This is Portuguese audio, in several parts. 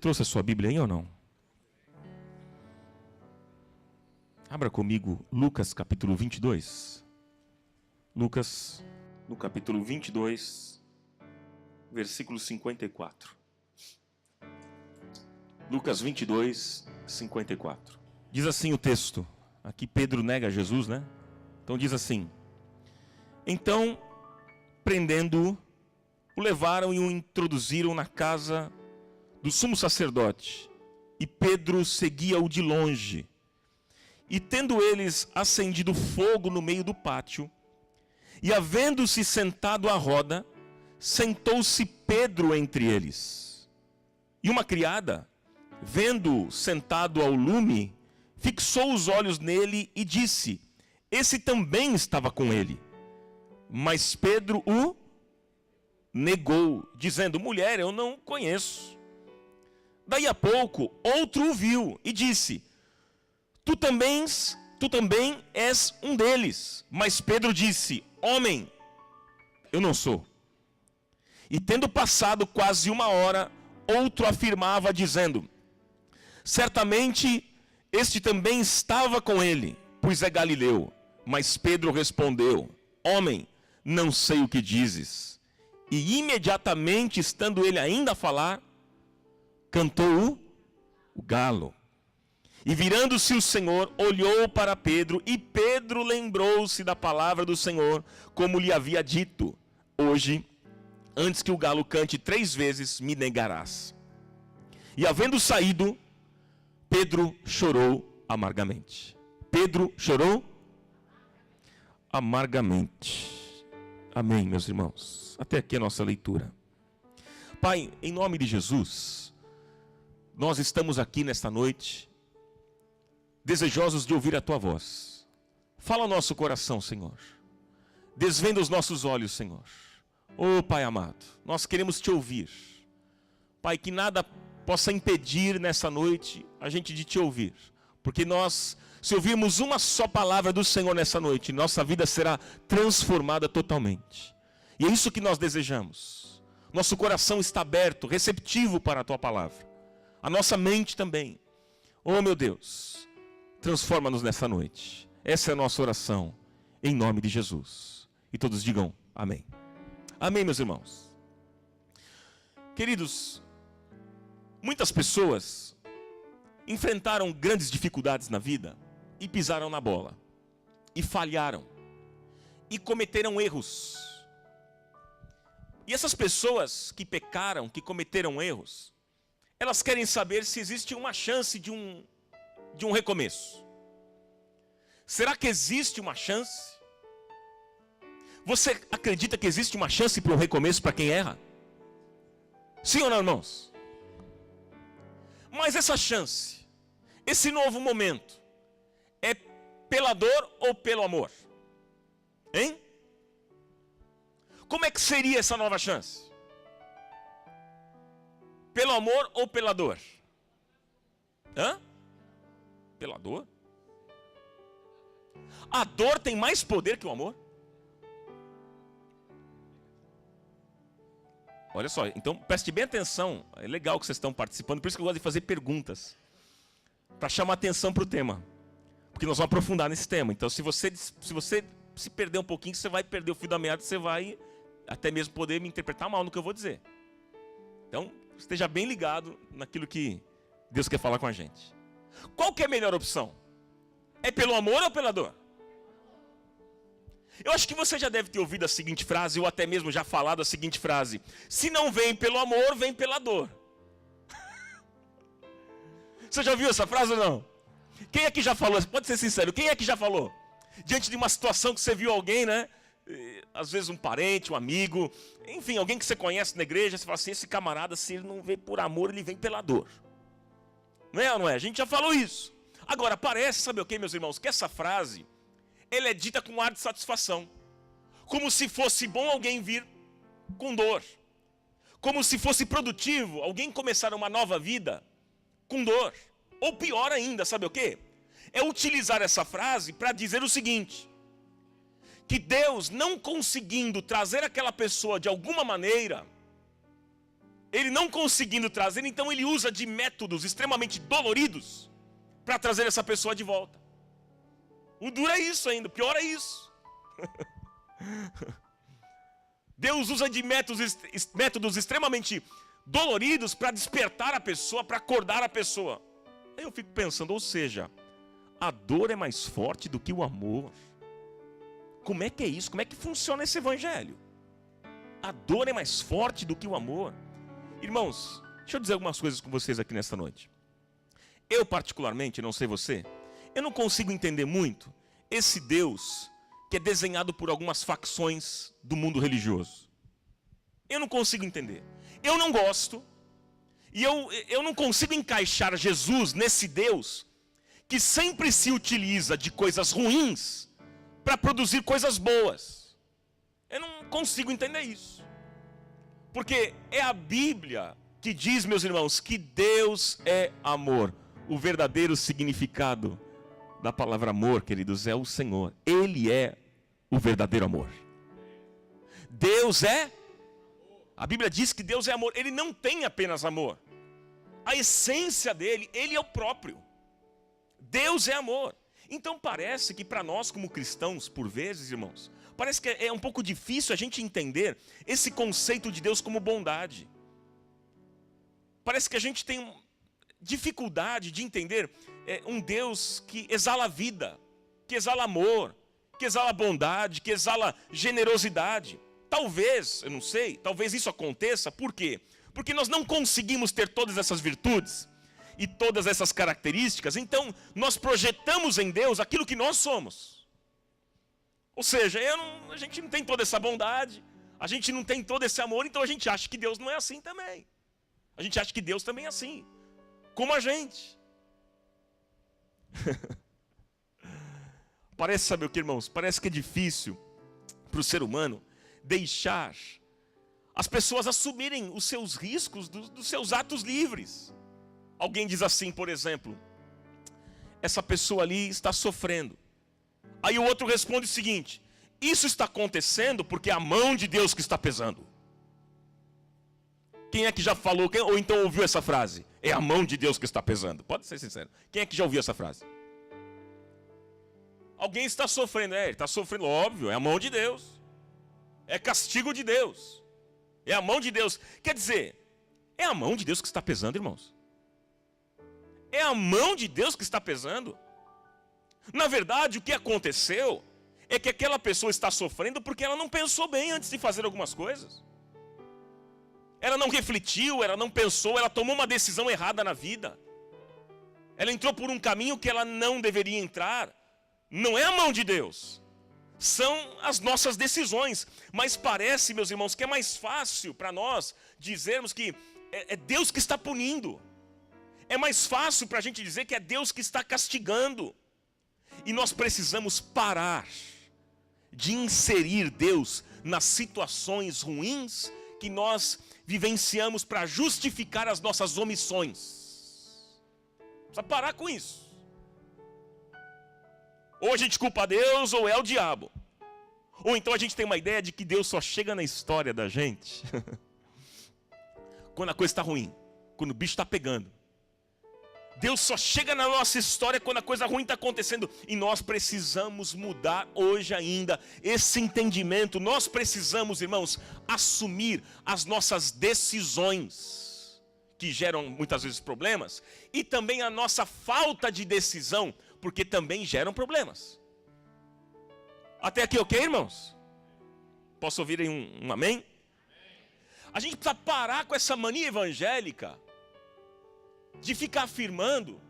trouxe a sua Bíblia aí ou não? Abra comigo Lucas capítulo 22. Lucas, no capítulo 22, versículo 54. Lucas 22, 54. Diz assim o texto. Aqui Pedro nega Jesus, né? Então diz assim: então, prendendo-o, o levaram e o introduziram na casa do sumo sacerdote. E Pedro seguia-o de longe. E tendo eles acendido fogo no meio do pátio, e havendo-se sentado à roda, sentou-se Pedro entre eles. E uma criada, vendo-o sentado ao lume, fixou os olhos nele e disse: esse também estava com ele. Mas Pedro o negou, dizendo: mulher, eu não conheço. Daí a pouco, outro o viu e disse: tu também és um deles. Mas Pedro disse: homem, eu não sou. E tendo passado quase uma hora, outro afirmava, dizendo: certamente este também estava com ele, pois é galileu. Mas Pedro respondeu: homem, não sei o que dizes. E imediatamente, estando ele ainda a falar, cantou o galo. E virando-se o Senhor, olhou para Pedro, e Pedro lembrou-se da palavra do Senhor, como lhe havia dito: hoje, antes que o galo cante 3 vezes, me negarás. E havendo saído, Pedro chorou amargamente. Pedro chorou amargamente. Amém, meus irmãos. Até aqui a nossa leitura. Pai, em nome de Jesus, nós estamos aqui nesta noite, desejosos de ouvir a Tua voz. Fala ao nosso coração, Senhor. Desvenda os nossos olhos, Senhor. Oh, Pai amado, nós queremos Te ouvir. Pai, que nada possa impedir nessa noite a gente de Te ouvir. Porque nós, se ouvirmos uma só palavra do Senhor nessa noite, nossa vida será transformada totalmente. E é isso que nós desejamos. Nosso coração está aberto, receptivo para a Tua palavra. A nossa mente também. Oh, meu Deus, transforma-nos nessa noite. Essa é a nossa oração, em nome de Jesus. E todos digam amém. Amém, meus irmãos. Queridos, muitas pessoas enfrentaram grandes dificuldades na vida e pisaram na bola. E falharam. E cometeram erros. E essas pessoas que pecaram, que cometeram erros, elas querem saber se existe uma chance de um recomeço. Será que existe uma chance? Você acredita que existe uma chance para um recomeço para quem erra? Sim ou não, irmãos? Mas essa chance, esse novo momento, é pela dor ou pelo amor? Hein? Como é que seria essa nova chance? Pelo amor ou pela dor? Hã? Pela dor? A dor tem mais poder que o amor? Olha só, então preste bem atenção. É legal que vocês estão participando, por isso que eu gosto de fazer perguntas, para chamar atenção para o tema, porque nós vamos aprofundar nesse tema. Então se você se perder um pouquinho, você vai perder o fio da meada, você vai até mesmo poder me interpretar mal no que eu vou dizer. Então esteja bem ligado naquilo que Deus quer falar com a gente. Qual que é a melhor opção? É pelo amor ou pela dor? Eu acho que você já deve ter ouvido a seguinte frase, ou até mesmo já falado a seguinte frase: se não vem pelo amor, vem pela dor. Você já ouviu essa frase ou não? Quem é que já falou? Pode ser sincero, quem é que já falou? Diante de uma situação que você viu alguém, né? Às vezes um parente, um amigo, enfim, alguém que você conhece na igreja, você fala assim: esse camarada, se ele não vem por amor, ele vem pela dor. Não é ou não é? A gente já falou isso. Agora, parece, sabe o que, meus irmãos? Que essa frase, ela é dita com ar de satisfação. Como se fosse bom alguém vir com dor. Como se fosse produtivo alguém começar uma nova vida com dor. Ou pior ainda, sabe o que? É utilizar essa frase para dizer o seguinte: que Deus, não conseguindo trazer aquela pessoa de alguma maneira, ele não conseguindo trazer, então ele usa de métodos extremamente doloridos para trazer essa pessoa de volta. O duro é isso ainda, o pior é isso. Deus usa de métodos extremamente doloridos para despertar a pessoa, para acordar a pessoa. Aí eu fico pensando, ou seja, a dor é mais forte do que o amor. Como é que é isso? Como é que funciona esse evangelho? A dor é mais forte do que o amor. Irmãos, deixa eu dizer algumas coisas com vocês aqui nesta noite. Eu particularmente, não sei você, eu não consigo entender muito esse Deus que é desenhado por algumas facções do mundo religioso. Eu não consigo entender. Eu não gosto. E eu não consigo encaixar Jesus nesse Deus que sempre se utiliza de coisas ruins para produzir coisas boas. Eu não consigo entender isso. Porque é a Bíblia que diz, meus irmãos, que Deus é amor. O verdadeiro significado da palavra amor, queridos, é o Senhor. Ele é o verdadeiro amor. Deus é... A Bíblia diz que Deus é amor. Ele não tem apenas amor. A essência dele, ele é o próprio. Deus é amor. Então parece que para nós como cristãos, por vezes, irmãos, parece que é um pouco difícil a gente entender esse conceito de Deus como bondade. Parece que a gente tem dificuldade de entender um Deus que exala vida, que exala amor, que exala bondade, que exala generosidade. Talvez, eu não sei, talvez isso aconteça, por quê? Porque nós não conseguimos ter todas essas virtudes e todas essas características, então nós projetamos em Deus aquilo que nós somos. Ou seja, a gente não tem toda essa bondade, a gente não tem todo esse amor, então a gente acha que Deus não é assim também. A gente acha que Deus também é assim, como a gente. Parece, sabe o que, irmãos? Parece que é difícil para o ser humano deixar as pessoas assumirem os seus riscos dos seus atos livres. Alguém diz assim, por exemplo, essa pessoa ali está sofrendo. Aí o outro responde o seguinte: isso está acontecendo porque é a mão de Deus que está pesando. Quem é que já falou, ou então ouviu essa frase? É a mão de Deus que está pesando. Pode ser sincero. Quem é que já ouviu essa frase? Alguém está sofrendo. Ele está sofrendo, óbvio, é a mão de Deus. É castigo de Deus. É a mão de Deus. Quer dizer, é a mão de Deus que está pesando, irmãos. É a mão de Deus que está pesando. Na verdade, o que aconteceu é que aquela pessoa está sofrendo porque ela não pensou bem antes de fazer algumas coisas. Ela não refletiu, ela não pensou, ela tomou uma decisão errada na vida. Ela entrou por um caminho que ela não deveria entrar. Não é a mão de Deus. São as nossas decisões. Mas parece, meus irmãos, que é mais fácil para nós dizermos que é Deus que está punindo. É mais fácil para a gente dizer que é Deus que está castigando. E nós precisamos parar de inserir Deus nas situações ruins que nós vivenciamos para justificar as nossas omissões. Precisa parar com isso. Ou a gente culpa Deus ou é o diabo. Ou então a gente tem uma ideia de que Deus só chega na história da gente quando a coisa está ruim, quando o bicho está pegando. Deus só chega na nossa história quando a coisa ruim está acontecendo. E nós precisamos mudar hoje ainda esse entendimento. Nós precisamos, irmãos, assumir as nossas decisões, que geram muitas vezes problemas, e também a nossa falta de decisão, porque também geram problemas. Até aqui, ok, irmãos? Posso ouvir aí um amém? A gente precisa parar com essa mania evangélica de ficar afirmando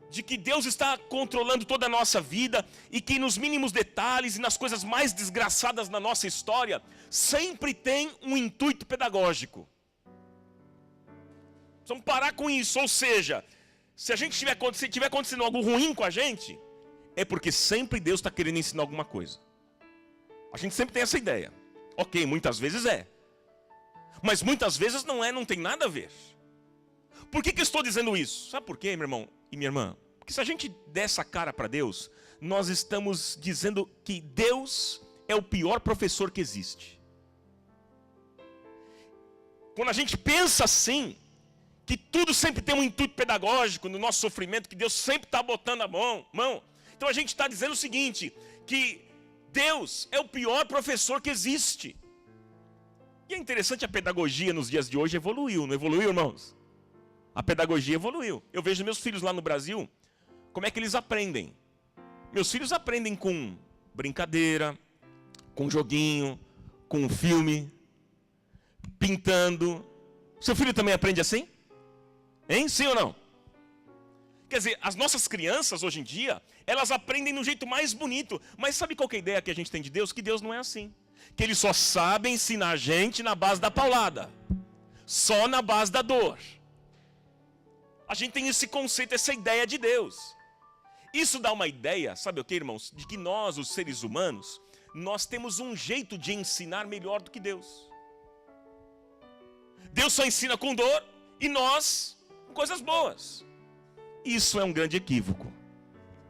de que Deus está controlando toda a nossa vida e que nos mínimos detalhes e nas coisas mais desgraçadas na nossa história sempre tem um intuito pedagógico. Precisamos parar com isso. Ou seja, se a gente tiver acontecendo algo ruim com a gente, é porque sempre Deus está querendo ensinar alguma coisa. A gente sempre tem essa ideia. Ok, muitas vezes é. Mas muitas vezes não é, não tem nada a ver. Por que eu estou dizendo isso? Sabe por quê, meu irmão e minha irmã? Porque se a gente der essa cara para Deus, nós estamos dizendo que Deus é o pior professor que existe. Quando a gente pensa assim, que tudo sempre tem um intuito pedagógico no nosso sofrimento, que Deus sempre está botando a mão. Então a gente está dizendo o seguinte, que Deus é o pior professor que existe. E é interessante, a pedagogia nos dias de hoje evoluiu, não evoluiu, irmãos? A pedagogia evoluiu. Eu vejo meus filhos lá no Brasil, como é que eles aprendem? Meus filhos aprendem com brincadeira, com joguinho, com filme, pintando. Seu filho também aprende assim? Hein? Sim ou não? Quer dizer, as nossas crianças hoje em dia, elas aprendem no jeito mais bonito. Mas sabe qual que é a ideia que a gente tem de Deus? Que Deus não é assim. Que Ele só sabe ensinar a gente na base da paulada. Só na base da dor. A gente tem esse conceito, essa ideia de Deus. Isso dá uma ideia, sabe o que, irmãos? De que nós, os seres humanos, nós temos um jeito de ensinar melhor do que Deus. Deus só ensina com dor e nós com coisas boas. Isso é um grande equívoco.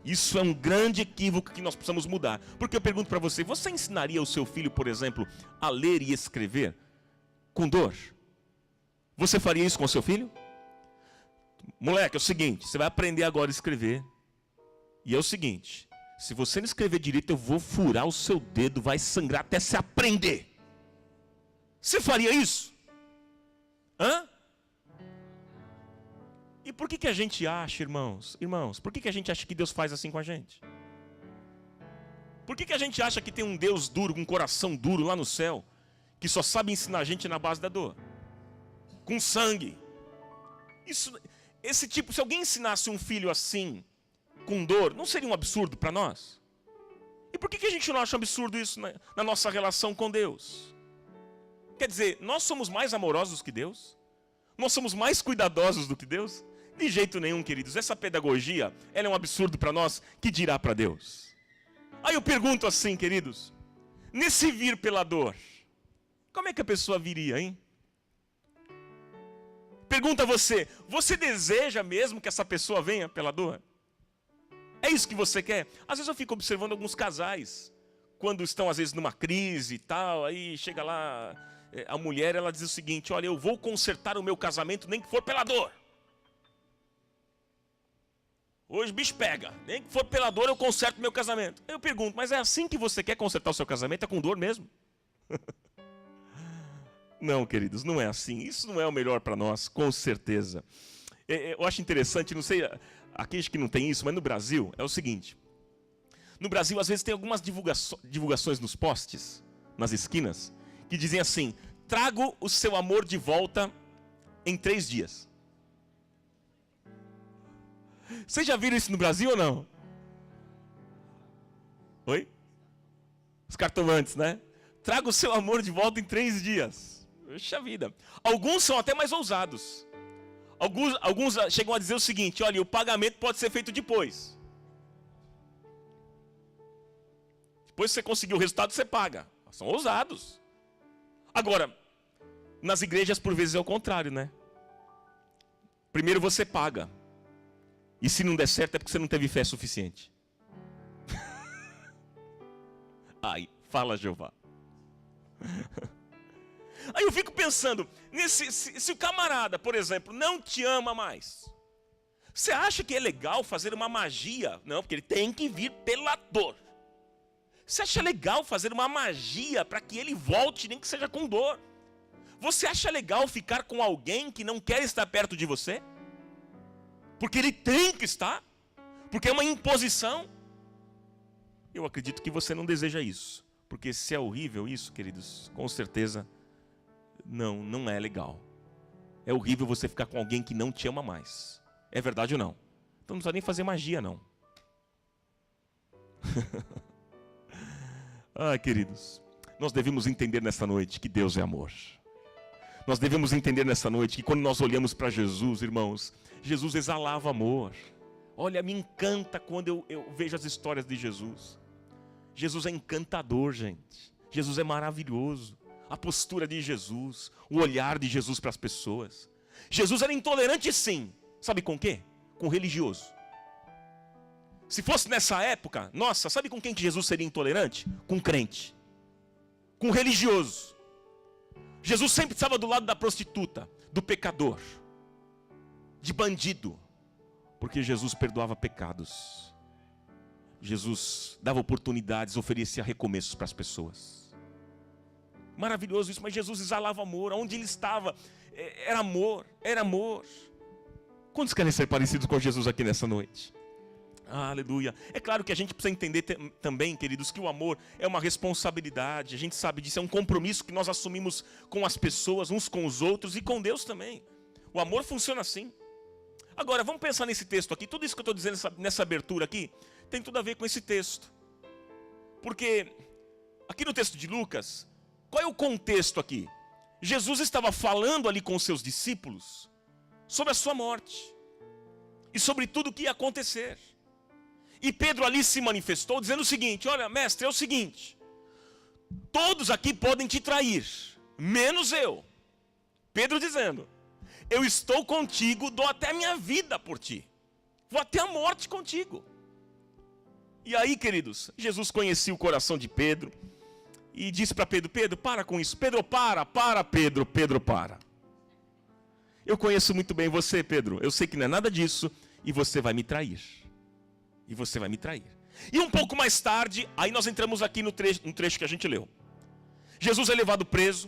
Isso é um grande equívoco que nós precisamos mudar. Porque eu pergunto para você, você ensinaria o seu filho, por exemplo, a ler e escrever com dor? Você faria isso com o seu filho? Moleque, é o seguinte, você vai aprender agora a escrever. E é o seguinte, se você não escrever direito, eu vou furar o seu dedo, vai sangrar até se aprender. Você faria isso? Hã? E por que a gente acha, irmãos, por que a gente acha que Deus faz assim com a gente? Por que a gente acha que tem um Deus duro, com um coração duro lá no céu, que só sabe ensinar a gente na base da dor? Com sangue. Esse tipo, se alguém ensinasse um filho assim, com dor, não seria um absurdo para nós? E por que a gente não acha um absurdo isso na nossa relação com Deus? Quer dizer, nós somos mais amorosos que Deus? Nós somos mais cuidadosos do que Deus? De jeito nenhum, queridos. Essa pedagogia, ela é um absurdo para nós, que dirá para Deus? Aí eu pergunto assim, queridos, nesse vir pela dor, como é que a pessoa viria, hein? Pergunta você, você deseja mesmo que essa pessoa venha pela dor? É isso que você quer? Às vezes eu fico observando alguns casais, quando estão às vezes numa crise e tal, aí chega lá, a mulher, ela diz o seguinte, olha, eu vou consertar o meu casamento, nem que for pela dor. Hoje o bicho pega, nem que for pela dor eu conserto o meu casamento. Eu pergunto, mas é assim que você quer consertar o seu casamento? É com dor mesmo? Não, queridos, não é assim. Isso não é o melhor para nós, com certeza. Eu acho interessante, não sei, aqui acho que não tem isso, mas no Brasil é o seguinte. No Brasil, às vezes, tem algumas divulgações nos postes, nas esquinas, que dizem assim, trago o seu amor de volta em 3 dias. Vocês já viram isso no Brasil ou não? Oi? Os cartomantes, né? Traga o seu amor de volta em 3 dias. Puxa vida. Alguns são até mais ousados. Alguns chegam a dizer o seguinte, olha, o pagamento pode ser feito depois. Depois que você conseguir o resultado, você paga. São ousados. Agora, nas igrejas, por vezes, é o contrário, né? Primeiro você paga. E se não der certo, é porque você não teve fé suficiente. Ai, fala Jeová. Aí eu fico pensando, se o camarada, por exemplo, não te ama mais, você acha que é legal fazer uma magia? Não, porque ele tem que vir pela dor. Você acha legal fazer uma magia para que ele volte, nem que seja com dor? Você acha legal ficar com alguém que não quer estar perto de você? Porque ele tem que estar? Porque é uma imposição? Eu acredito que você não deseja isso. Porque se é horrível isso, queridos, com certeza, não é legal. É horrível você ficar com alguém que não te ama mais. É verdade ou não? Então não precisa nem fazer magia, não. Queridos, nós devemos entender nessa noite que Deus é amor. Nós devemos entender nessa noite que quando nós olhamos para Jesus, irmãos, Jesus exalava amor. Olha, me encanta quando eu vejo as histórias de Jesus. Jesus é encantador, gente. Jesus é maravilhoso. A postura de Jesus, o olhar de Jesus para as pessoas. Jesus era intolerante, sim. Sabe com o quê? Com o religioso. Se fosse nessa época, nossa, sabe com quem que Jesus seria intolerante? Com crente. Com religioso. Jesus sempre estava do lado da prostituta, do pecador, de bandido, porque Jesus perdoava pecados. Jesus dava oportunidades, oferecia recomeços para as pessoas. Maravilhoso isso, mas Jesus exalava amor. Onde ele estava, era amor, era amor. Quantos querem ser parecidos com Jesus aqui nessa noite? Aleluia. É claro que a gente precisa entender também, queridos, que o amor é uma responsabilidade. A gente sabe disso, é um compromisso que nós assumimos com as pessoas, uns com os outros e com Deus também. O amor funciona assim. Agora, vamos pensar nesse texto aqui. Tudo isso que eu estou dizendo nessa abertura aqui tem tudo a ver com esse texto. Porque aqui no texto de Lucas, qual é o contexto aqui? Jesus estava falando ali com os seus discípulos sobre a sua morte e sobre tudo o que ia acontecer. E Pedro ali se manifestou dizendo o seguinte: olha, mestre, é o seguinte, todos aqui podem te trair, menos eu. Pedro dizendo: eu estou contigo, dou até a minha vida por ti, vou até a morte contigo. E aí, queridos, Jesus conhecia o coração de Pedro e disse para Pedro: Pedro, para com isso. Pedro, para, Pedro, Pedro, para. Eu conheço muito bem você, Pedro, eu sei que não é nada disso e você vai me trair. E você vai me trair. E um pouco mais tarde, aí nós entramos aqui no trecho que a gente leu. Jesus é levado preso,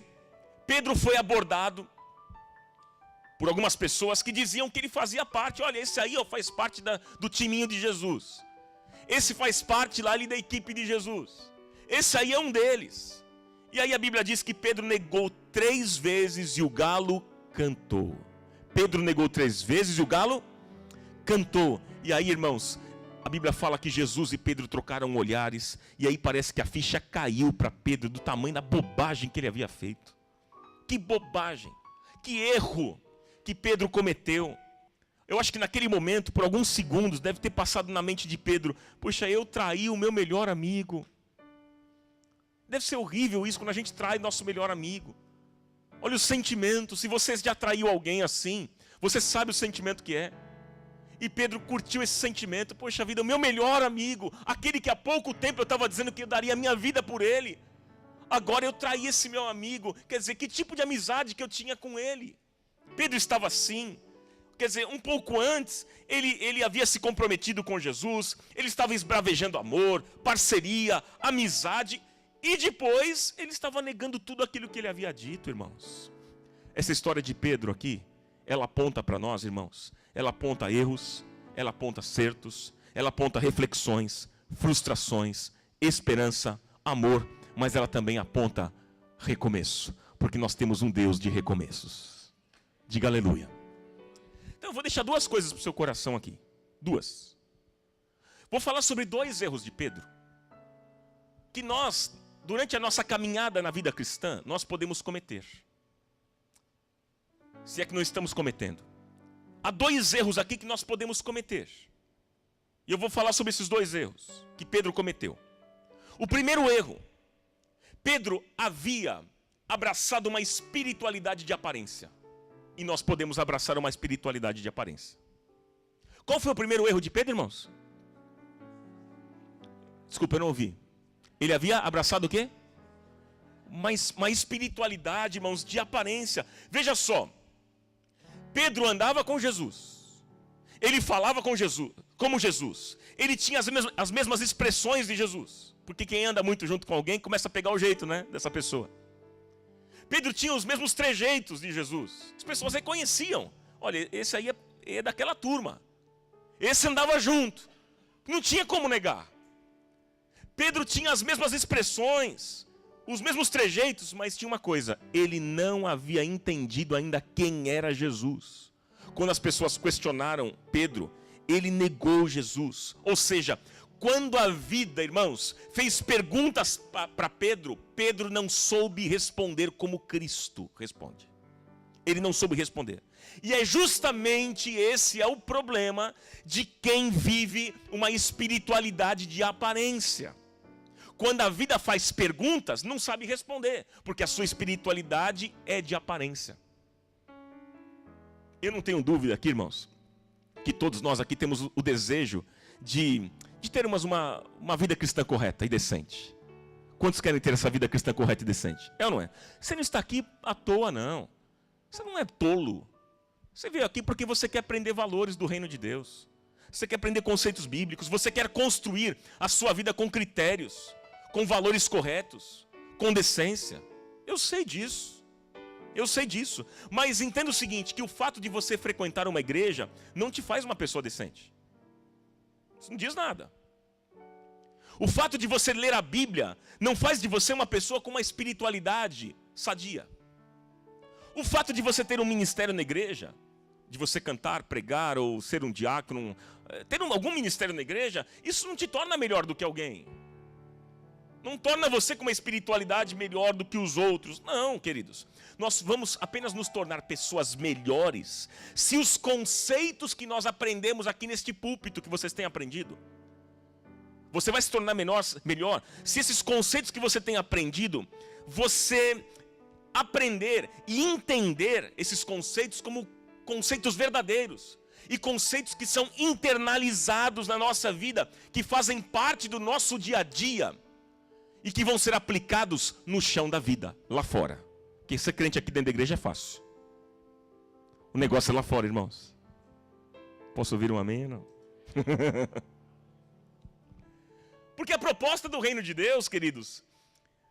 Pedro foi abordado por algumas pessoas que diziam que ele fazia parte. Olha, esse aí faz parte do timinho de Jesus. Esse faz parte lá ali da equipe de Jesus. Esse aí é um deles. E aí a Bíblia diz que Pedro negou 3 vezes e o galo cantou. Pedro negou 3 vezes e o galo cantou. E aí, irmãos, a Bíblia fala que Jesus e Pedro trocaram olhares. E aí parece que a ficha caiu para Pedro do tamanho da bobagem que ele havia feito. Que bobagem, que erro que Pedro cometeu. Eu acho que naquele momento, por alguns segundos, deve ter passado na mente de Pedro: poxa, eu traí o meu melhor amigo. Deve ser horrível isso quando a gente trai nosso melhor amigo. Olha o sentimento. Se você já traiu alguém assim, você sabe o sentimento que é. E Pedro curtiu esse sentimento. Poxa vida, o meu melhor amigo, aquele que há pouco tempo eu estava dizendo que eu daria a minha vida por ele, agora eu traí esse meu amigo. Quer dizer, que tipo de amizade que eu tinha com ele? Pedro estava assim. Quer dizer, um pouco antes, ele havia se comprometido com Jesus, ele estava esbravejando amor, parceria, amizade, e depois ele estava negando tudo aquilo que ele havia dito, irmãos. Essa história de Pedro aqui, ela aponta para nós, irmãos, ela aponta erros, ela aponta acertos, ela aponta reflexões, frustrações, esperança, amor, mas ela também aponta recomeço, porque nós temos um Deus de recomeços. Diga aleluia. Então eu vou deixar 2 coisas para o seu coração aqui. 2. Vou falar sobre 2 erros de Pedro, que nós, durante a nossa caminhada na vida cristã, nós podemos cometer. Se é que não estamos cometendo. Há 2 erros aqui que nós podemos cometer. E eu vou falar sobre esses 2 erros que Pedro cometeu. O primeiro erro: Pedro havia abraçado uma espiritualidade de aparência. E nós podemos abraçar uma espiritualidade de aparência. Qual foi o primeiro erro de Pedro, irmãos? Desculpa, eu não ouvi. Ele havia abraçado o quê? Uma espiritualidade, irmãos, de aparência. Veja só. Pedro andava com Jesus. Ele falava com Jesus, como Jesus. Ele tinha as mesmas expressões de Jesus. Porque quem anda muito junto com alguém começa a pegar o jeito, né, dessa pessoa. Pedro tinha os mesmos trejeitos de Jesus. As pessoas reconheciam. Olha, esse aí é daquela turma. Esse andava junto. Não tinha como negar. Pedro tinha as mesmas expressões, os mesmos trejeitos, mas tinha uma coisa: ele não havia entendido ainda quem era Jesus. Quando as pessoas questionaram Pedro, ele negou Jesus. Ou seja, quando a vida, irmãos, fez perguntas para Pedro, Pedro não soube responder como Cristo responde. Ele não soube responder. E é justamente esse é o problema de quem vive uma espiritualidade de aparência. Quando a vida faz perguntas, não sabe responder, porque a sua espiritualidade é de aparência. Eu não tenho dúvida aqui, irmãos, que todos nós aqui temos o desejo de termos uma vida cristã correta e decente. Quantos querem ter essa vida cristã correta e decente? É ou não é? Você não está aqui à toa, não. Você não é tolo. Você veio aqui porque você quer aprender valores do reino de Deus. Você quer aprender conceitos bíblicos. Você quer construir a sua vida com critérios, com valores corretos, com decência. Eu sei disso. Eu sei disso. Mas entenda o seguinte, que o fato de você frequentar uma igreja não te faz uma pessoa decente. Isso não diz nada. O fato de você ler a Bíblia não faz de você uma pessoa com uma espiritualidade sadia. O fato de você ter um ministério na igreja, de você cantar, pregar ou ser um diácono, ter algum ministério na igreja, isso não te torna melhor do que alguém. Não torna você com uma espiritualidade melhor do que os outros. Não, queridos. Nós vamos apenas nos tornar pessoas melhores se os conceitos que nós aprendemos aqui neste púlpito que vocês têm aprendido. Você vai se tornar melhor se esses conceitos que você tem aprendido, você aprender e entender esses conceitos como conceitos verdadeiros. E conceitos que são internalizados na nossa vida, que fazem parte do nosso dia a dia. E que vão ser aplicados no chão da vida, lá fora. Porque ser crente aqui dentro da igreja é fácil. O negócio é lá fora, irmãos. Posso ouvir um amém? Não? Porque a proposta do reino de Deus, queridos,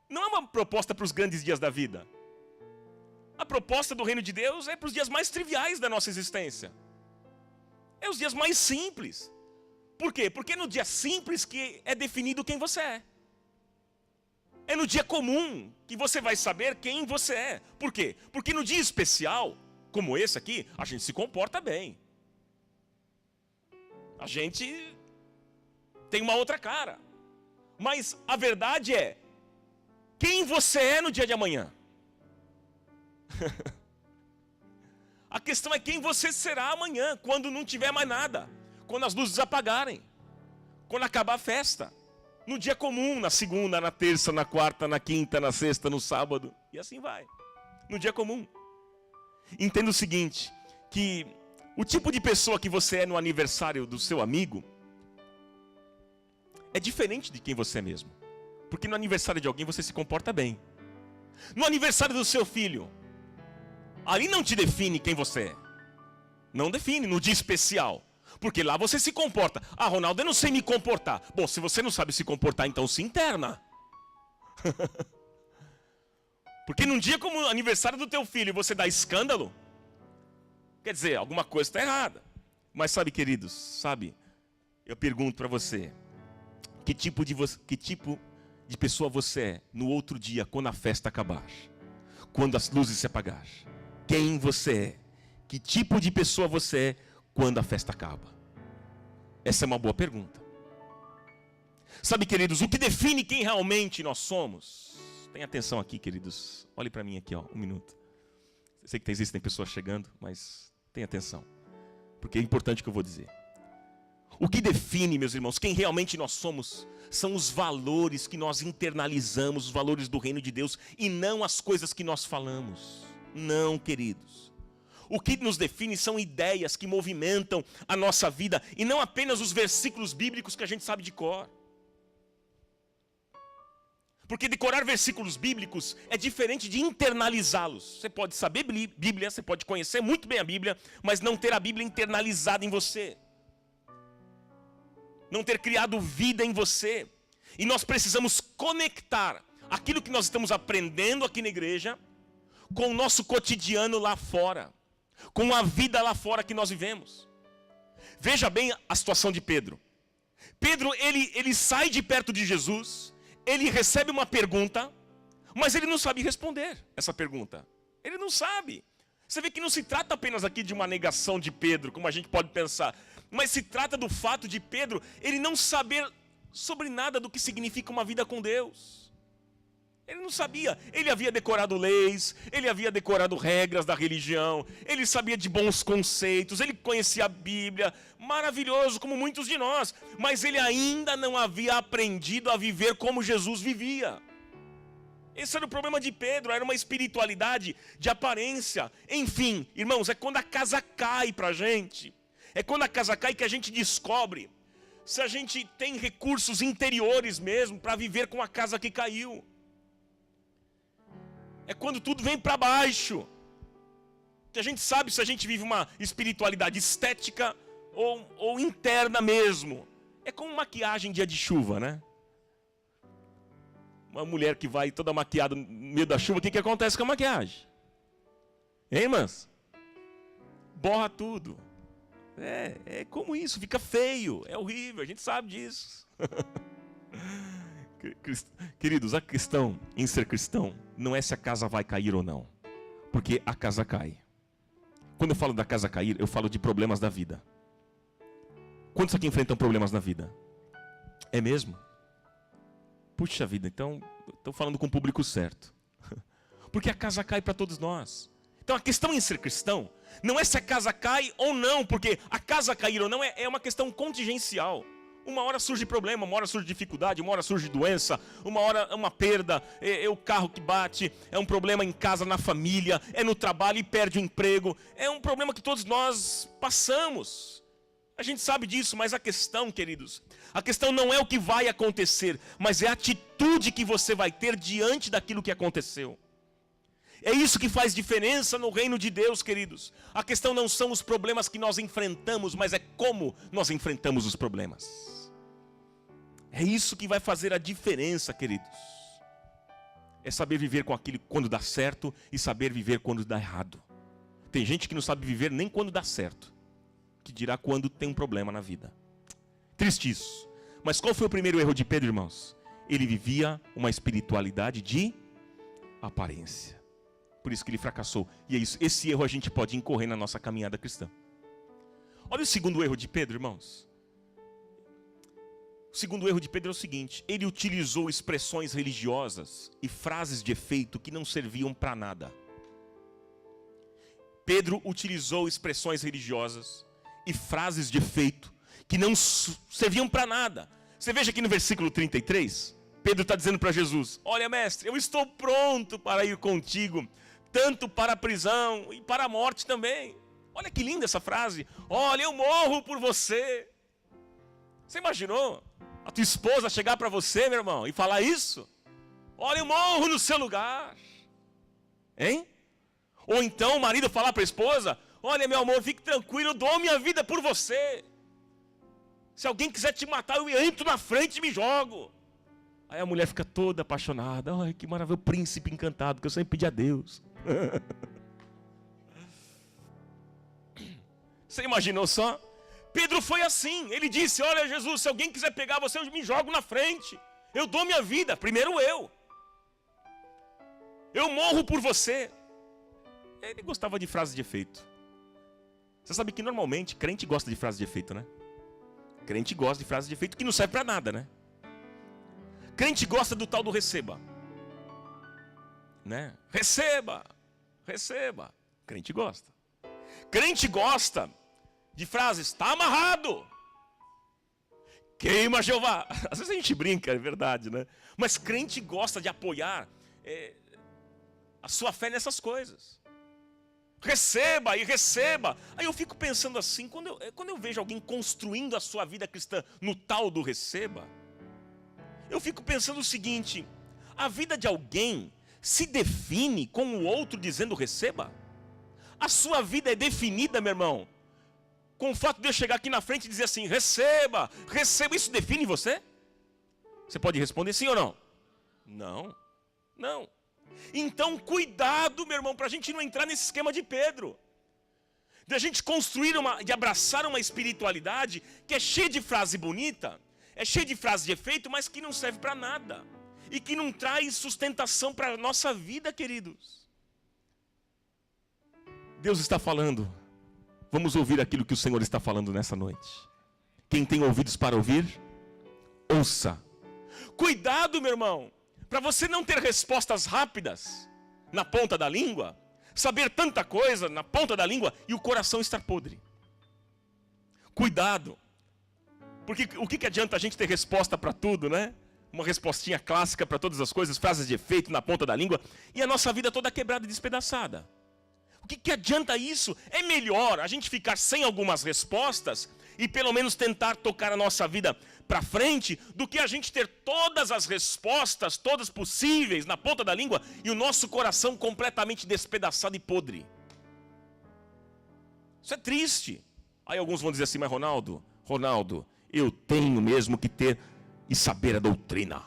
não é uma proposta para os grandes dias da vida. A proposta do reino de Deus é para os dias mais triviais da nossa existência. É os dias mais simples. Por quê? Porque é no dia simples que é definido quem você é. É no dia comum que você vai saber quem você é. Por quê? Porque no dia especial, como esse aqui, a gente se comporta bem. A gente tem uma outra cara. Mas a verdade é, quem você é no dia de amanhã? A questão é quem você será amanhã, quando não tiver mais nada. Quando as luzes apagarem. Quando acabar a festa. No dia comum, na segunda, na terça, na quarta, na quinta, na sexta, no sábado. E assim vai. No dia comum. Entenda o seguinte, que o tipo de pessoa que você é no aniversário do seu amigo é diferente de quem você é mesmo. Porque no aniversário de alguém você se comporta bem. No aniversário do seu filho, ali não te define quem você é. Não define, no dia especial. Porque lá você se comporta. Ah, Ronaldo, eu não sei me comportar. Bom, se você não sabe se comportar, então se interna. Porque num dia como o aniversário do teu filho você dá escândalo, quer dizer, alguma coisa está errada. Mas sabe, queridos, sabe, eu pergunto para você, que tipo de pessoa você é no outro dia, quando a festa acabar? Quando as luzes se apagar? Quem você é? Que tipo de pessoa você é quando a festa acaba? Essa é uma boa pergunta. Sabe, queridos, o que define quem realmente nós somos? Tenha atenção aqui, queridos. Olhe para mim aqui, ó, um minuto. Eu sei que existem pessoas chegando, mas tenha atenção. Porque é importante o que eu vou dizer. O que define, meus irmãos, quem realmente nós somos, são os valores que nós internalizamos, os valores do reino de Deus, e não as coisas que nós falamos. Não, queridos. O que nos define são ideias que movimentam a nossa vida, e não apenas os versículos bíblicos que a gente sabe de cor. Porque decorar versículos bíblicos é diferente de internalizá-los. Você pode saber Bíblia, você pode conhecer muito bem a Bíblia, mas não ter a Bíblia internalizada em você. Não ter criado vida em você. E nós precisamos conectar aquilo que nós estamos aprendendo aqui na igreja com o nosso cotidiano lá fora, com a vida lá fora que nós vivemos. Veja bem a situação de Pedro. Pedro, ele sai de perto de Jesus, ele recebe uma pergunta, mas ele não sabe responder essa pergunta. Ele não sabe. Você vê que não se trata apenas aqui de uma negação de Pedro, como a gente pode pensar, mas se trata do fato de Pedro, ele não saber sobre nada do que significa uma vida com Deus. Ele não sabia. Ele havia decorado leis, ele havia decorado regras da religião, ele sabia de bons conceitos, ele conhecia a Bíblia, maravilhoso, como muitos de nós, mas ele ainda não havia aprendido a viver como Jesus vivia. Esse era o problema de Pedro, era uma espiritualidade de aparência. Enfim, irmãos, é quando a casa cai pra gente. É quando a casa cai que a gente descobre se a gente tem recursos interiores mesmo para viver com a casa que caiu. É quando tudo vem para baixo que a gente sabe se a gente vive uma espiritualidade estética ou interna mesmo. É como maquiagem dia de chuva, né? Uma mulher que vai toda maquiada no meio da chuva, o que acontece com a maquiagem? Hein, irmãs? Borra tudo. É como isso, fica feio, é horrível, a gente sabe disso. Queridos, a questão em ser cristão não é se a casa vai cair ou não, porque a casa cai. Quando eu falo da casa cair, eu falo de problemas da vida. Quantos aqui enfrentam problemas na vida? É mesmo? Puxa vida, então estou falando com o público certo. Porque a casa cai para todos nós. Então a questão em ser cristão não é se a casa cai ou não, porque a casa cair ou não é uma questão contingencial. Uma hora surge problema, uma hora surge dificuldade, uma hora surge doença, uma hora é uma perda, é o carro que bate, é um problema em casa, na família, é no trabalho e perde o emprego. É um problema que todos nós passamos. A gente sabe disso, mas a questão, queridos, a questão não é o que vai acontecer, mas é a atitude que você vai ter diante daquilo que aconteceu. É isso que faz diferença no reino de Deus, queridos. A questão não são os problemas que nós enfrentamos, mas é como nós enfrentamos os problemas. É isso que vai fazer a diferença, queridos. É saber viver com aquilo quando dá certo e saber viver quando dá errado. Tem gente que não sabe viver nem quando dá certo, que dirá quando tem um problema na vida. Triste isso. Mas qual foi o primeiro erro de Pedro, irmãos? Ele vivia uma espiritualidade de aparência. Por isso que ele fracassou. E é isso. Esse erro a gente pode incorrer na nossa caminhada cristã. Olha o segundo erro de Pedro, irmãos. O segundo erro de Pedro é o seguinte: ele utilizou expressões religiosas e frases de efeito que não serviam para nada. Pedro utilizou expressões religiosas e frases de efeito que não serviam para nada. Você veja aqui no versículo 33, Pedro está dizendo para Jesus: olha, mestre, eu estou pronto para ir contigo, tanto para a prisão e para a morte também. Olha que linda essa frase. Olha, eu morro por você. Você imaginou a tua esposa chegar para você, meu irmão, e falar isso? Olha, eu morro no seu lugar. Hein? Ou então o marido falar para a esposa: olha, meu amor, fique tranquilo, eu dou minha vida por você. Se alguém quiser te matar, eu entro na frente e me jogo. Aí a mulher fica toda apaixonada. Ai, que maravilha, príncipe encantado, que eu sempre pedi a Deus. Você imaginou só? Pedro foi assim. Ele disse: olha, Jesus, se alguém quiser pegar você, eu me jogo na frente. Eu dou minha vida, primeiro eu. Eu morro por você. Ele gostava de frases de efeito. Você sabe que normalmente crente gosta de frases de efeito, né? Crente gosta de frases de efeito que não serve para nada, né? Crente gosta do tal do receba, né? Receba, receba. Crente gosta. Crente gosta de frases: está amarrado, queima Jeová. Às vezes a gente brinca, é verdade, né? Mas crente gosta de apoiar a sua fé nessas coisas. Receba e receba. Aí eu fico pensando assim, quando eu vejo alguém construindo a sua vida cristã no tal do receba, eu fico pensando o seguinte: a vida de alguém se define com o outro dizendo receba? A sua vida é definida, meu irmão, com o fato de eu chegar aqui na frente e dizer assim: receba, receba. Isso define você? Você pode responder sim ou não? Não, não. Então cuidado, meu irmão, para a gente não entrar nesse esquema de Pedro, de a gente construir de abraçar uma espiritualidade que é cheia de frase bonita, é cheia de frase de efeito, mas que não serve para nada e que não traz sustentação para a nossa vida, queridos. Deus está falando. Vamos ouvir aquilo que o Senhor está falando nessa noite. Quem tem ouvidos para ouvir, ouça. Cuidado, meu irmão, para você não ter respostas rápidas na ponta da língua, saber tanta coisa na ponta da língua e o coração estar podre. Cuidado, porque o que adianta a gente ter resposta para tudo, né? Uma respostinha clássica para todas as coisas, frases de efeito na ponta da língua, e a nossa vida toda quebrada e despedaçada. O que adianta isso? É melhor a gente ficar sem algumas respostas e pelo menos tentar tocar a nossa vida para frente, do que a gente ter todas as respostas, todas possíveis, na ponta da língua, e o nosso coração completamente despedaçado e podre. Isso é triste. Aí alguns vão dizer assim, mas Ronaldo, eu tenho mesmo que ter e saber a doutrina.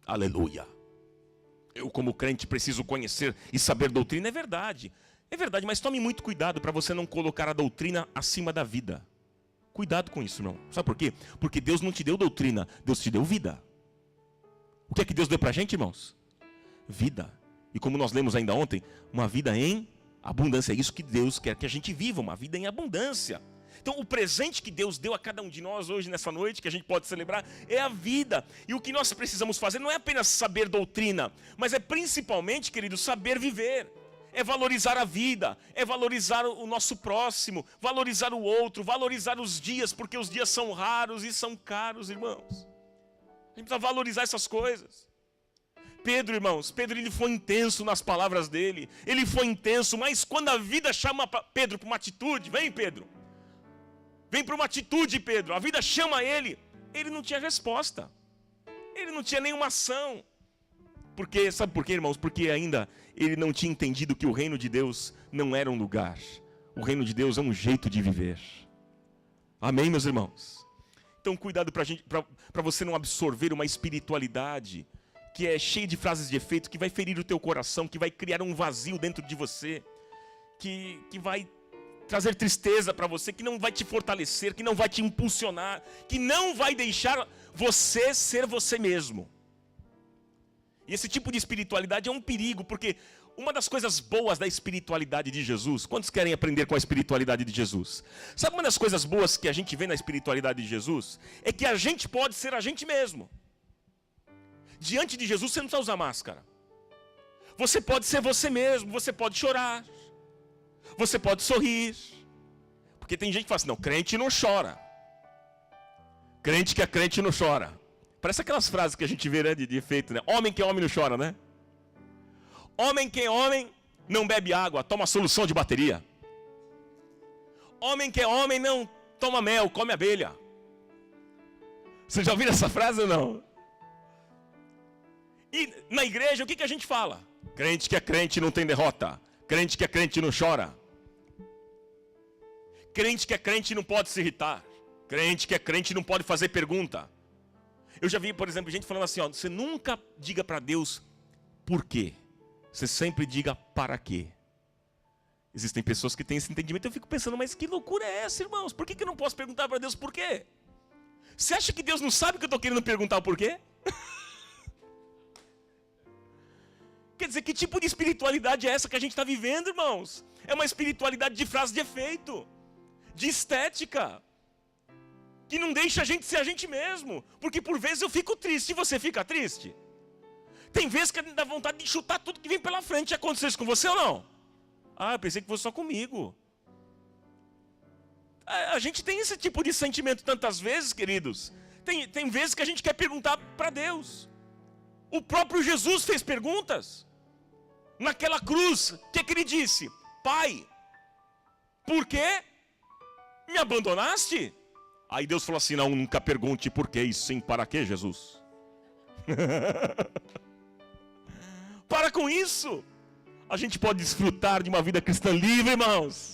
Aleluia. Eu, como crente, preciso conhecer e saber doutrina. É verdade, mas tome muito cuidado para você não colocar a doutrina acima da vida. Cuidado com isso, irmão. Sabe por quê? Porque Deus não te deu doutrina, Deus te deu vida. O que é que Deus deu para a gente, irmãos? Vida. E como nós lemos ainda ontem, uma vida em abundância. É isso que Deus quer que a gente viva, uma vida em abundância. Então o presente que Deus deu a cada um de nós hoje, nessa noite, que a gente pode celebrar, é a vida. E o que nós precisamos fazer não é apenas saber doutrina, mas é principalmente, querido, saber viver. É valorizar a vida, é valorizar o nosso próximo, valorizar o outro, valorizar os dias, porque os dias são raros e são caros, irmãos. A gente precisa valorizar essas coisas. Pedro, irmãos, ele foi intenso nas palavras dele, ele foi intenso, mas quando a vida chama Pedro para uma atitude, vem Pedro, vem para uma atitude, Pedro, a vida chama ele não tinha resposta, ele não tinha nenhuma ação. Porque, sabe por quê, irmãos? Porque ainda ele não tinha entendido que o reino de Deus não era um lugar. O reino de Deus é um jeito de viver. Amém, meus irmãos? Então, cuidado para você não absorver uma espiritualidade que é cheia de frases de efeito, que vai ferir o teu coração, que vai criar um vazio dentro de você, que vai trazer tristeza para você, que não vai te fortalecer, que não vai te impulsionar, que não vai deixar você ser você mesmo. E esse tipo de espiritualidade é um perigo, porque uma das coisas boas da espiritualidade de Jesus, quantos querem aprender com a espiritualidade de Jesus? Sabe uma das coisas boas que a gente vê na espiritualidade de Jesus? É que a gente pode ser a gente mesmo. Diante de Jesus você não precisa usar máscara. Você pode ser você mesmo, você pode chorar, você pode sorrir. Porque tem gente que fala assim, não, crente não chora. Crente que é crente não chora. Parece aquelas frases que a gente vê, né, de efeito, né? Homem que é homem não chora, né? Homem que é homem não bebe água, toma solução de bateria. Homem que é homem não toma mel, come abelha. Você já ouviu essa frase ou não? E na igreja o que a gente fala? Crente que é crente não tem derrota. Crente que é crente não chora. Crente que é crente não pode se irritar. Crente que é crente não pode fazer pergunta. Eu já vi, por exemplo, gente falando assim, ó, você nunca diga para Deus por quê. Você sempre diga para quê. Existem pessoas que têm esse entendimento. Eu fico pensando, mas que loucura é essa, irmãos? Por que eu não posso perguntar para Deus por quê? Você acha que Deus não sabe que eu estou querendo perguntar o porquê? Quer dizer, que tipo de espiritualidade é essa que a gente está vivendo, irmãos? É uma espiritualidade de frase de efeito, de estética, que não deixa a gente ser a gente mesmo. Porque por vezes eu fico triste. E você fica triste? Tem vezes que dá vontade de chutar tudo que vem pela frente. Já aconteceu isso com você ou não? Ah, eu pensei que fosse só comigo. A gente tem esse tipo de sentimento tantas vezes, queridos. Tem vezes que a gente quer perguntar para Deus. O próprio Jesus fez perguntas. Naquela cruz, o que ele disse? Pai, por que me abandonaste? Aí Deus falou assim, não, nunca pergunte por quê, e sim para quê, Jesus? Para com isso. A gente pode desfrutar de uma vida cristã livre, irmãos.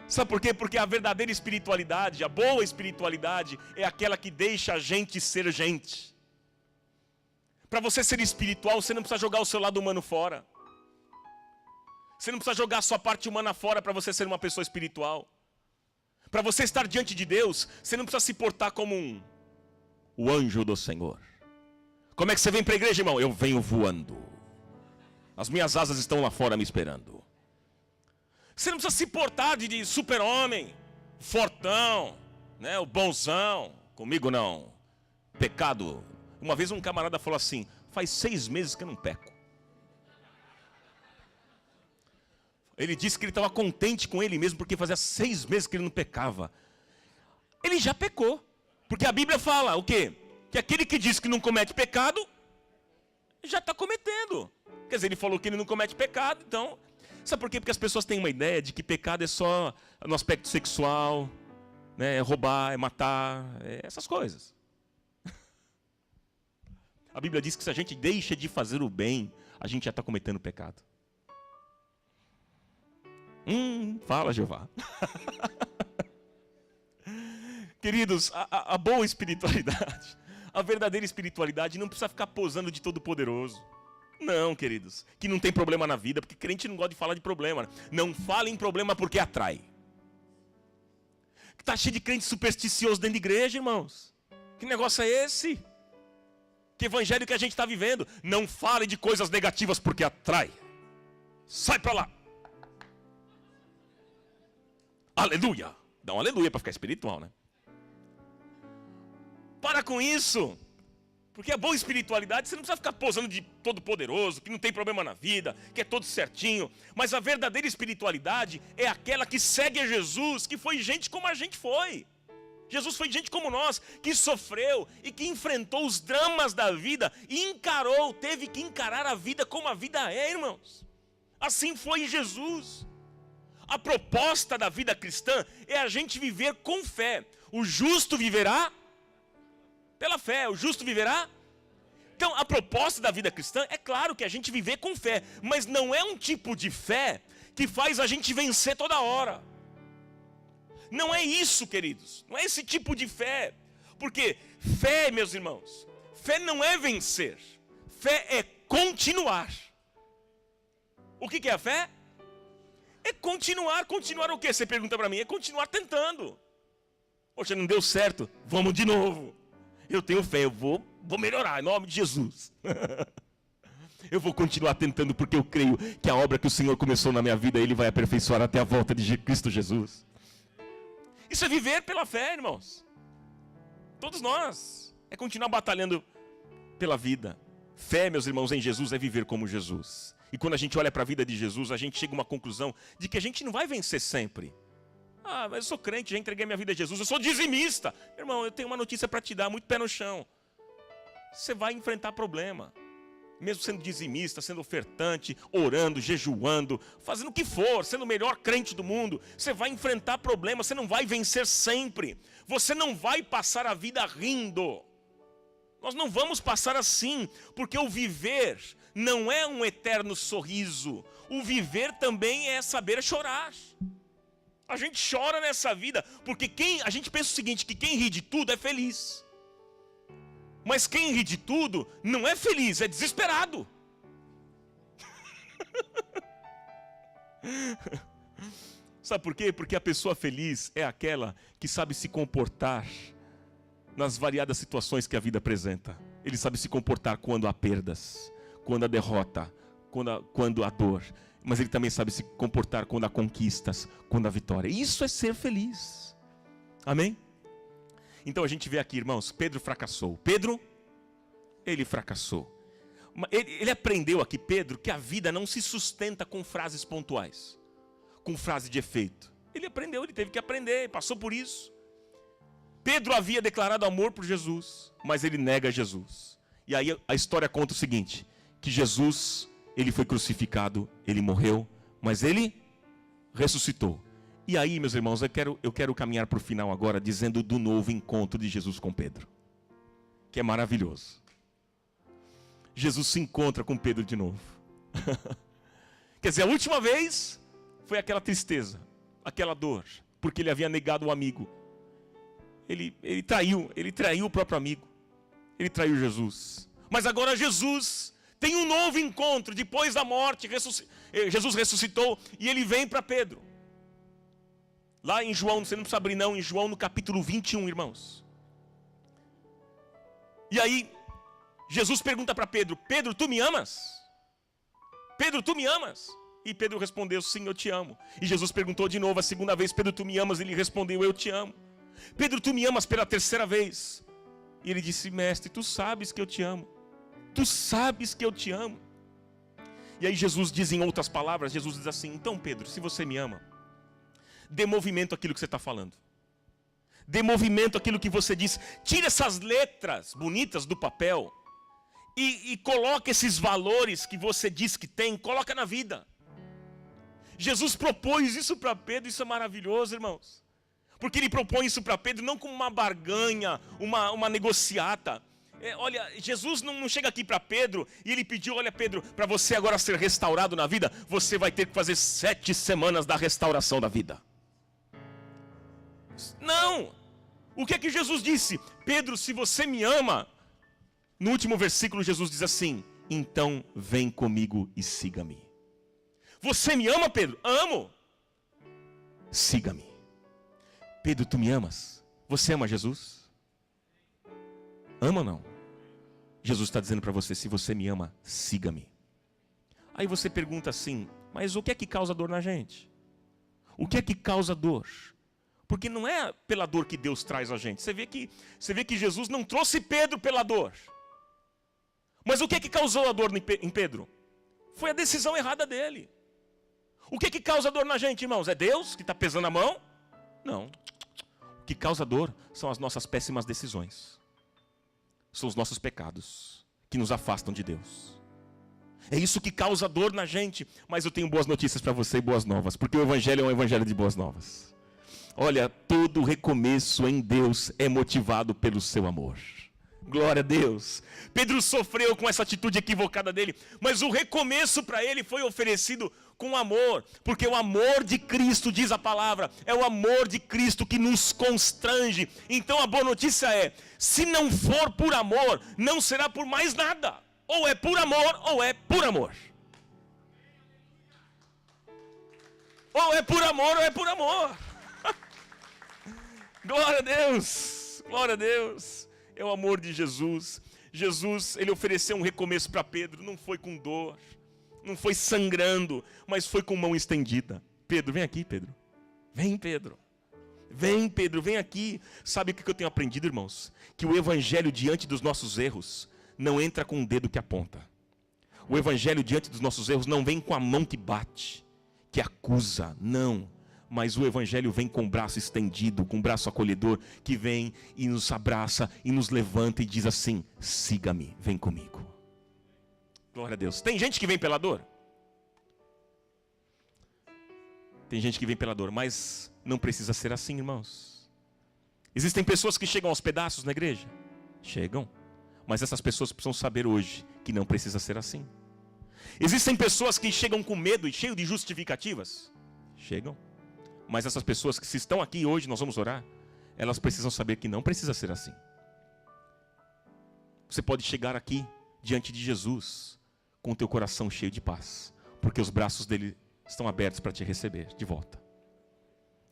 Sabe por quê? Porque a verdadeira espiritualidade, a boa espiritualidade, é aquela que deixa a gente ser gente. Para você ser espiritual, você não precisa jogar o seu lado humano fora. Você não precisa jogar a sua parte humana fora para você ser uma pessoa espiritual. Para você estar diante de Deus, você não precisa se portar como o anjo do Senhor. Como é que você vem para a igreja, irmão? Eu venho voando. As minhas asas estão lá fora me esperando. Você não precisa se portar de super-homem, fortão, né, o bonzão. Comigo não. Pecado. Uma vez um camarada falou assim, faz 6 meses que eu não peco. Ele disse que ele estava contente com ele mesmo, porque fazia 6 meses que ele não pecava. Ele já pecou. Porque a Bíblia fala o quê? Que aquele que diz que não comete pecado, já está cometendo. Quer dizer, ele falou que ele não comete pecado, então... Sabe por quê? Porque as pessoas têm uma ideia de que pecado é só no aspecto sexual, né? É roubar, é matar, é essas coisas. A Bíblia diz que se a gente deixa de fazer o bem, a gente já está cometendo pecado. Fala, Jeová. Queridos, a boa espiritualidade, a verdadeira espiritualidade não precisa ficar posando de todo poderoso. Não, queridos, que não tem problema na vida, porque crente não gosta de falar de problema. Não fala em problema porque atrai. Está cheio de crente supersticioso dentro da igreja, irmãos. Que negócio é esse? Que evangelho que a gente está vivendo? Não fale de coisas negativas porque atrai. Sai para lá. Aleluia. Dá um aleluia para ficar espiritual, né? Para com isso. Porque a boa espiritualidade, você não precisa ficar posando de todo poderoso, que não tem problema na vida, que é todo certinho. Mas a verdadeira espiritualidade é aquela que segue a Jesus, que foi gente como a gente foi. Jesus foi gente como nós, que sofreu e que enfrentou os dramas da vida e encarou, teve que encarar a vida como a vida é, irmãos. Assim foi Jesus. A proposta da vida cristã é a gente viver com fé. O justo viverá pela fé, o justo viverá. Então, a proposta da vida cristã é claro que a gente viver com fé, mas não é um tipo de fé que faz a gente vencer toda hora. Não é isso, queridos. Não é esse tipo de fé. Porque fé, meus irmãos, fé não é vencer. Fé é continuar. O que é a fé? É continuar. Continuar o quê? Você pergunta para mim. É continuar tentando. Poxa, não deu certo. Vamos de novo. Eu tenho fé. Eu vou melhorar em nome de Jesus. Eu vou continuar tentando porque eu creio que a obra que o Senhor começou na minha vida, Ele vai aperfeiçoar até a volta de Cristo Jesus. Isso é viver pela fé, irmãos. Todos nós. É continuar batalhando pela vida. Fé, meus irmãos, em Jesus é viver como Jesus. E quando a gente olha para a vida de Jesus, a gente chega a uma conclusão de que a gente não vai vencer sempre. Ah, mas eu sou crente, já entreguei minha vida a Jesus, eu sou dizimista. Irmão, eu tenho uma notícia para te dar, muito pé no chão. Você vai enfrentar problema. Mesmo sendo dizimista, sendo ofertante, orando, jejuando, fazendo o que for, sendo o melhor crente do mundo, você vai enfrentar problemas, você não vai vencer sempre. Você não vai passar a vida rindo. Nós não vamos passar assim, porque o viver não é um eterno sorriso. O viver também é saber chorar. A gente chora nessa vida, porque a gente pensa o seguinte, que quem ri de tudo é feliz. Mas quem ri de tudo não é feliz, é desesperado. Sabe por quê? Porque a pessoa feliz é aquela que sabe se comportar nas variadas situações que a vida apresenta. Ele sabe se comportar quando há perdas, quando há derrota, quando há dor. Mas ele também sabe se comportar quando há conquistas, quando há vitória. Isso é ser feliz. Amém? Então a gente vê aqui, irmãos, Pedro fracassou. Pedro, ele fracassou. Ele aprendeu aqui, Pedro, que a vida não se sustenta com frases pontuais, com frase de efeito. Ele aprendeu, ele teve que aprender, passou por isso. Pedro havia declarado amor por Jesus, mas ele nega Jesus. E aí a história conta o seguinte, que Jesus, ele foi crucificado, ele morreu, mas ele ressuscitou. E aí, meus irmãos, eu quero caminhar para o final agora, dizendo do novo encontro de Jesus com Pedro, que é maravilhoso. Jesus se encontra com Pedro de novo. Quer dizer, a última vez foi aquela tristeza, aquela dor, porque ele havia negado o amigo. Ele traiu o próprio amigo. Ele traiu Jesus. Mas agora Jesus tem um novo encontro, depois da morte, Jesus ressuscitou e ele vem para Pedro. Lá em João, você não precisa abrir não, em João no capítulo 21, irmãos. E aí, Jesus pergunta para Pedro, Pedro, tu me amas? Pedro, tu me amas? E Pedro respondeu, sim, eu te amo. E Jesus perguntou de novo, a segunda vez, Pedro, tu me amas? Ele respondeu, eu te amo. Pedro, tu me amas pela terceira vez? E ele disse, mestre, tu sabes que eu te amo. Tu sabes que eu te amo. E aí Jesus diz em outras palavras, Jesus diz assim, então Pedro, se você me ama, dê movimento àquilo que você está falando. Dê movimento àquilo que você diz. Tira essas letras bonitas do papel e coloque esses valores que você diz que tem, coloca na vida. Jesus propôs isso para Pedro, isso é maravilhoso, irmãos. Porque ele propõe isso para Pedro não como uma barganha, uma negociata. Olha, Jesus não chega aqui para Pedro e ele pediu, olha Pedro, para você agora ser restaurado na vida, você vai ter que fazer 7 semanas da restauração da vida. Não! O que é que Jesus disse? Pedro, se você me ama, no último versículo Jesus diz assim, então vem comigo e siga-me. Você me ama, Pedro? Amo. Siga-me. Pedro, tu me amas? Você ama Jesus? Ama ou não? Jesus está dizendo para você, se você me ama, siga-me. Aí você pergunta assim, mas o que é que causa dor na gente? O que é que causa dor? Porque não é pela dor que Deus traz a gente. Você vê que Jesus não trouxe Pedro pela dor. Mas o que é que causou a dor em Pedro? Foi a decisão errada dele. O que é que causa dor na gente, irmãos? É Deus que está pesando a mão? Não. O que causa dor são as nossas péssimas decisões. São os nossos pecados que nos afastam de Deus. É isso que causa dor na gente. Mas eu tenho boas notícias para você e boas novas. Porque o Evangelho é um Evangelho de boas novas. Olha, todo recomeço em Deus é motivado pelo seu amor. Glória a Deus. Pedro sofreu com essa atitude equivocada dele, mas o recomeço para ele foi oferecido com amor, porque o amor de Cristo, diz a palavra, é o amor de Cristo que nos constrange. Então a boa notícia é, se não for por amor, não será por mais nada. Ou é por amor, ou é por amor. Ou é por amor, ou é por amor. Glória a Deus, glória a Deus. É o amor de Jesus. Jesus, ele ofereceu um recomeço para Pedro. Não foi com dor, não foi sangrando, mas foi com mão estendida. Pedro, vem aqui, Pedro. Vem, Pedro. Vem, Pedro, vem aqui. Sabe o que eu tenho aprendido, irmãos? Que o evangelho diante dos nossos erros não entra com o dedo que aponta. O evangelho diante dos nossos erros não vem com a mão que bate, que acusa, não. Mas o Evangelho vem com o braço estendido, com o braço acolhedor, que vem e nos abraça e nos levanta e diz assim, siga-me, vem comigo. Glória a Deus. Tem gente que vem pela dor? Tem gente que vem pela dor, mas não precisa ser assim, irmãos. Existem pessoas que chegam aos pedaços na igreja? Chegam. Mas essas pessoas precisam saber hoje que não precisa ser assim. Existem pessoas que chegam com medo e cheio de justificativas? Chegam. Mas essas pessoas que se estão aqui hoje, nós vamos orar, elas precisam saber que não precisa ser assim. Você pode chegar aqui, diante de Jesus, com o teu coração cheio de paz, porque os braços dele estão abertos para te receber de volta.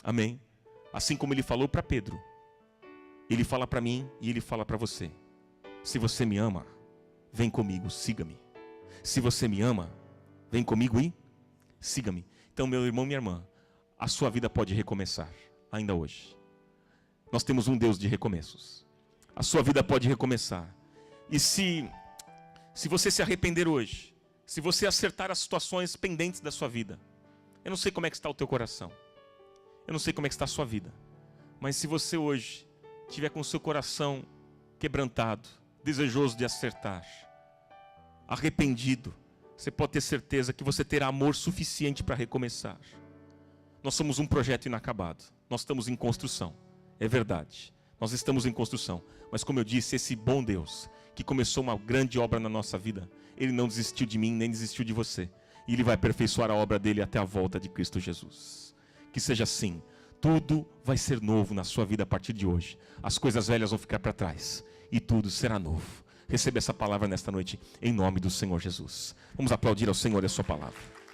Amém? Assim como ele falou para Pedro, ele fala para mim e ele fala para você. Se você me ama, vem comigo, siga-me. Se você me ama, vem comigo e siga-me. Então, meu irmão, minha irmã, a sua vida pode recomeçar, ainda hoje. Nós temos um Deus de recomeços. A sua vida pode recomeçar. E se você se arrepender hoje, se você acertar as situações pendentes da sua vida, eu não sei como é que está o teu coração, eu não sei como é que está a sua vida, mas se você hoje estiver com o seu coração quebrantado, desejoso de acertar, arrependido, você pode ter certeza que você terá amor suficiente para recomeçar. Nós somos um projeto inacabado. Nós estamos em construção. É verdade. Nós estamos em construção. Mas como eu disse, esse bom Deus, que começou uma grande obra na nossa vida, Ele não desistiu de mim, nem desistiu de você. E Ele vai aperfeiçoar a obra dEle até a volta de Cristo Jesus. Que seja assim. Tudo vai ser novo na sua vida a partir de hoje. As coisas velhas vão ficar para trás. E tudo será novo. Receba essa palavra nesta noite, em nome do Senhor Jesus. Vamos aplaudir ao Senhor e a sua palavra.